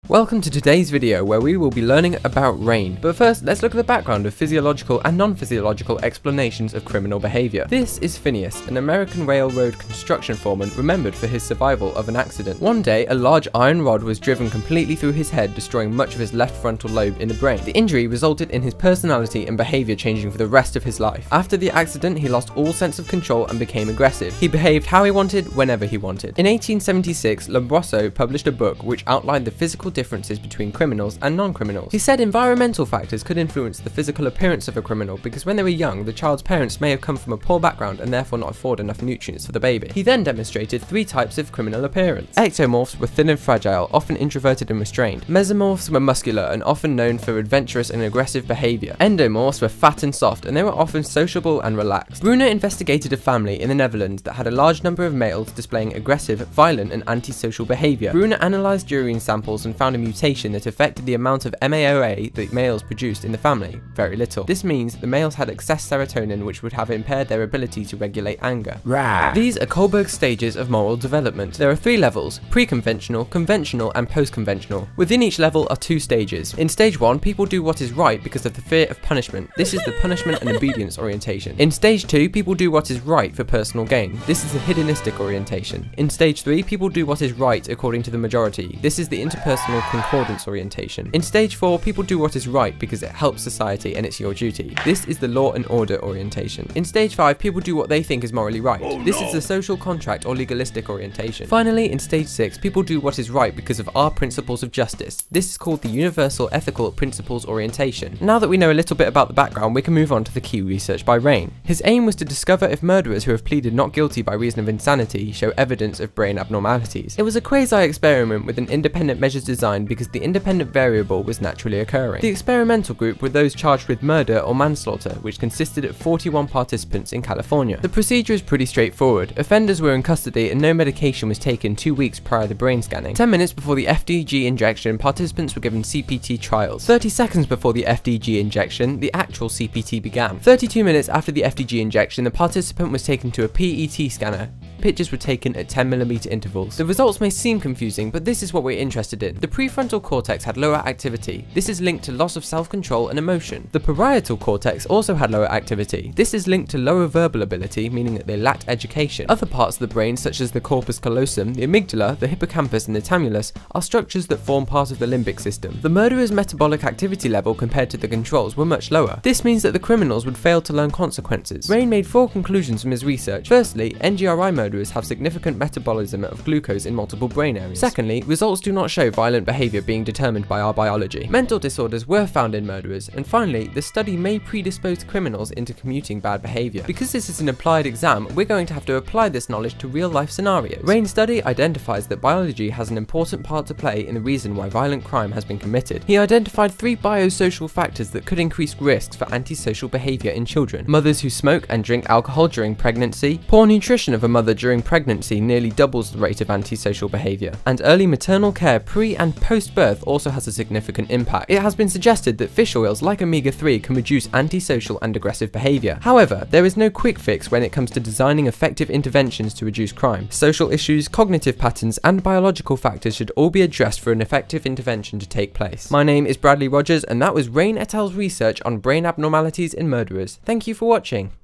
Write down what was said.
Welcome to today's video where we will be learning about Raine. But first, let's look at the background of physiological and non-physiological explanations of criminal behavior. This is Phineas, an American railroad construction foreman remembered for his survival of an accident. One day, a large iron rod was driven completely through his head, destroying much of his left frontal lobe in the brain. The injury resulted in his personality and behavior changing for the rest of his life. After the accident, he lost all sense of control and became aggressive. He behaved how he wanted, whenever he wanted. In 1876, Lombroso published a book which outlined the physical differences between criminals and non-criminals. He said environmental factors could influence the physical appearance of a criminal because when they were young, the child's parents may have come from a poor background and therefore not afford enough nutrients for the baby. He then demonstrated three types of criminal appearance. Ectomorphs were thin and fragile, often introverted and restrained. Mesomorphs were muscular and often known for adventurous and aggressive behavior. Endomorphs were fat and soft, and they were often sociable and relaxed. Brunner investigated a family in the Netherlands that had a large number of males displaying aggressive, violent and antisocial behavior. Brunner analyzed urine samples and found a mutation that affected the amount of MAOA that males produced in the family, very little. This means the males had excess serotonin, which would have impaired their ability to regulate anger. Rah. These are Kohlberg's stages of moral development. There are three levels: pre-conventional, conventional and post-conventional. Within each level are two stages. In stage 1, people do what is right because of the fear of punishment. This is the punishment and obedience orientation. In stage 2, people do what is right for personal gain. This is the hedonistic orientation. In stage 3, people do what is right according to the majority. This is the interpersonal concordance orientation. In stage 4, people do what is right because it helps society and it's your duty. This is the law and order orientation. In stage 5, people do what they think is morally right. This is the social contract or legalistic orientation. Finally, in stage 6, people do what is right because of our principles of justice. This is called the universal ethical principles orientation. Now that we know a little bit about the background, we can move on to the key research by Raine. His aim was to discover if murderers who have pleaded not guilty by reason of insanity show evidence of brain abnormalities. It was a quasi-experiment with an independent measures designed because the independent variable was naturally occurring. The experimental group were those charged with murder or manslaughter, which consisted of 41 participants in California. The procedure is pretty straightforward. Offenders were in custody and no medication was taken 2 weeks prior to brain scanning. 10 minutes before the FDG injection, participants were given CPT trials. 30 seconds before the FDG injection, the actual CPT began. 32 minutes after the FDG injection, the participant was taken to a PET scanner. Pictures were taken at 10mm intervals. The results may seem confusing, but this is what we're interested in. The prefrontal cortex had lower activity. This is linked to loss of self-control and emotion. The parietal cortex also had lower activity. This is linked to lower verbal ability, meaning that they lacked education. Other parts of the brain, such as the corpus callosum, the amygdala, the hippocampus and the tamulus, are structures that form part of the limbic system. The murderer's metabolic activity level compared to the controls were much lower. This means that the criminals would fail to learn consequences. Raine made 4 conclusions from his research. Firstly, NGRI murderers have significant metabolism of glucose in multiple brain areas. Secondly, results do not show violent behavior being determined by our biology. Mental disorders were found in murderers. And finally, the study may predispose criminals into commuting bad behavior. Because this is an applied exam, we're going to have to apply this knowledge to real-life scenarios. Raine's study identifies that biology has an important part to play in the reason why violent crime has been committed. He identified 3 biosocial factors that could increase risks for antisocial behavior in children: mothers who smoke and drink alcohol during pregnancy, poor nutrition of a mother during pregnancy nearly doubles the rate of antisocial behavior, and early maternal care pre and post-birth also has a significant impact. It has been suggested that fish oils like omega-3 can reduce antisocial and aggressive behavior. However, there is no quick fix when it comes to designing effective interventions to reduce crime. Social issues, cognitive patterns, and biological factors should all be addressed for an effective intervention to take place. My name is Bradley Rogers, and that was Raine et al.'s research on brain abnormalities in murderers. Thank you for watching.